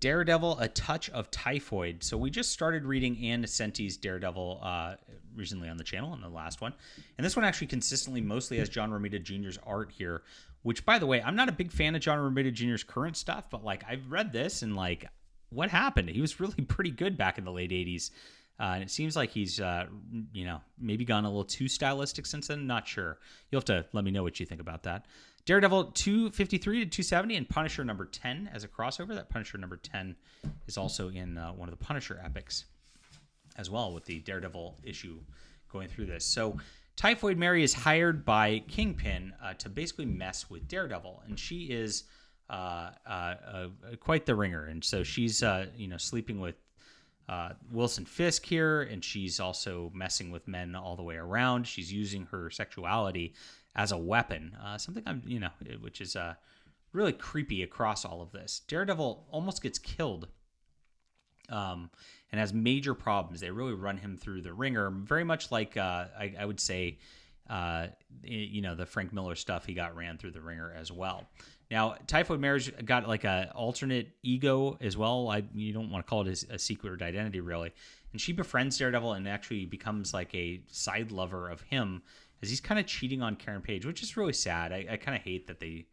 Daredevil, A Touch of Typhoid. So we just started reading Ann Nocenti's Daredevil recently on the channel in the last one. And this one actually consistently mostly has John Romita Jr.'s art here, which, by the way, I'm not a big fan of John Romita Jr.'s current stuff, but like I've read this and like what happened? He was really pretty good back in the late 80s. And it seems like he's, maybe gone a little too stylistic since then. Not sure. You'll have to let me know what you think about that. Daredevil 253 to 270 and Punisher number 10 as a crossover. That Punisher number 10 is also in one of the Punisher epics as well, with the Daredevil issue going through this. So Typhoid Mary is hired by Kingpin to basically mess with Daredevil, and she is quite the ringer. And so she's sleeping with Wilson Fisk here, and she's also messing with men all the way around. She's using her sexuality as a weapon, something which is really creepy across all of this. Daredevil almost gets killed, and has major problems. They really run him through the ringer, very much like I would say, the Frank Miller stuff. He got ran through the ringer as well. Now, Typhoid Mary's got like a alternate ego as well. You don't want to call it a secret identity, really. And she befriends Daredevil and actually becomes like a side lover of him, as he's kind of cheating on Karen Page, which is really sad. I kind of hate that they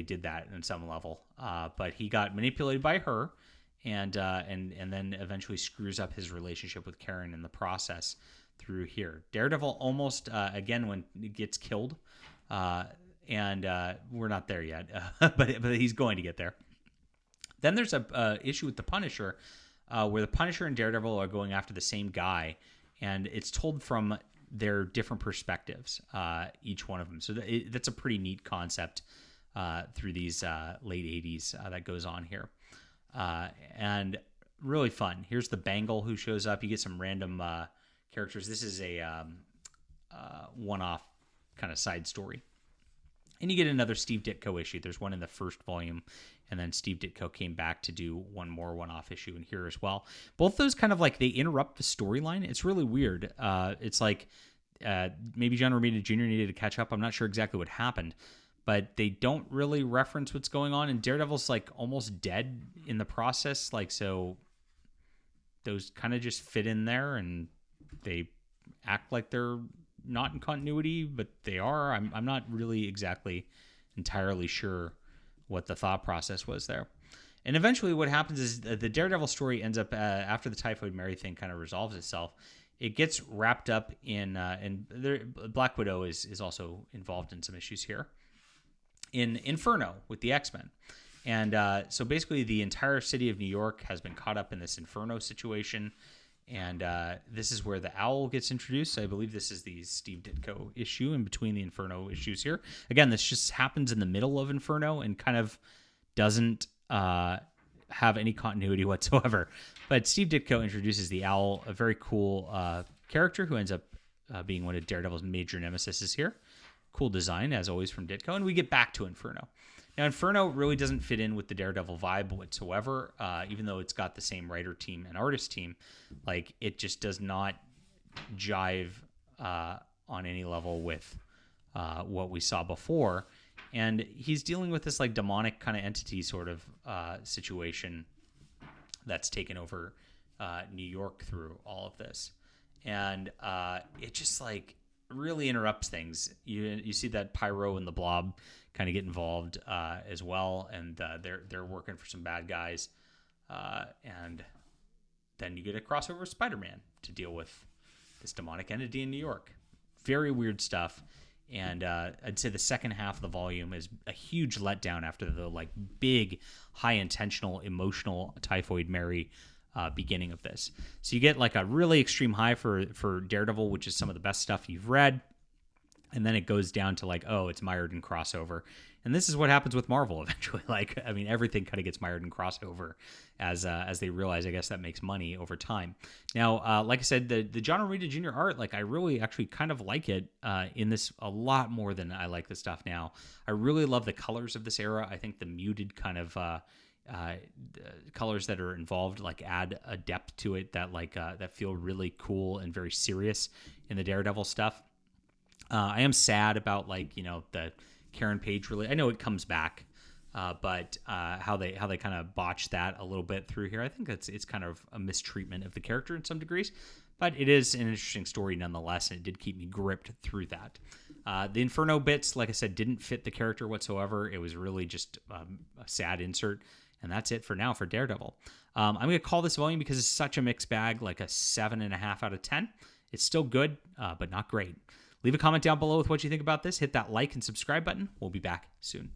did that on some level. But he got manipulated by her, and then eventually screws up his relationship with Karen in the process through here. Daredevil almost again when he gets killed. And we're not there yet, but he's going to get there. Then there's a issue with the Punisher, where the Punisher and Daredevil are going after the same guy, and it's told from their different perspectives, each one of them. So that's a pretty neat concept through these late 80s that goes on here, and really fun. Here's the Bangle who shows up. You get some random characters. This is a one-off kind of side story. And you get another Steve Ditko issue. There's one in the first volume, and then Steve Ditko came back to do one more one-off issue in here as well. Both those kind of like they interrupt the storyline. It's really weird. It's like maybe John Romita Jr. needed to catch up. I'm not sure exactly what happened, but they don't really reference what's going on. And Daredevil's like almost dead in the process. Like, so those kind of just fit in there, and they act like they're not in continuity, but they are. I'm not really exactly entirely sure what the thought process was there. And eventually what happens is the Daredevil story ends up after the Typhoid Mary thing kind of resolves itself. It gets wrapped up in Black Widow is also involved in some issues here in Inferno with the X-Men. And so basically the entire city of New York has been caught up in this Inferno situation. And this is where the Owl gets introduced. I believe this is the Steve Ditko issue in between the Inferno issues here. Again, this just happens in the middle of Inferno and kind of doesn't have any continuity whatsoever. But Steve Ditko introduces the Owl, a very cool character who ends up being one of Daredevil's major nemesis here. Cool design, as always, from Ditko. And we get back to Inferno. Now, Inferno really doesn't fit in with the Daredevil vibe whatsoever, even though it's got the same writer team and artist team. Like, it just does not jive on any level with what we saw before. And he's dealing with this, like, demonic kind of entity sort of situation that's taken over New York through all of this. And it just, like, really interrupts things. You see that Pyro and the Blob kind of get involved as well, and they're working for some bad guys, and then you get a crossover with Spider-Man to deal with this demonic entity in New York. Very weird stuff, and I'd say the second half of the volume is a huge letdown after the like big, high intentional, emotional Typhoid Mary beginning of this. So you get like a really extreme high for Daredevil, which is some of the best stuff you've read. And then it goes down to like, oh, it's mired in crossover. And this is what happens with Marvel eventually. Like, I mean, everything kind of gets mired in crossover as they realize, I guess, that makes money over time. Now, like I said, the John Romita Jr. art, like, I really actually kind of like it in this a lot more than I like the stuff now. I really love the colors of this era. I think the muted kind of colors that are involved like add a depth to it that like that feel really cool and very serious in the Daredevil stuff. I am sad about like, you know, the Karen Page really. I know it comes back But how they kind of botch that a little bit through here, I think it's kind of a mistreatment of the character in some degrees. But it is an interesting story nonetheless, and it did keep me gripped through that. The Inferno bits, like I said, didn't fit the character whatsoever. It was really just a sad insert, and that's it for now for Daredevil. I'm going to call this volume because it's such a mixed bag, like a 7.5 out of 10. It's still good, but not great. Leave a comment down below with what you think about this. Hit that like and subscribe button. We'll be back soon.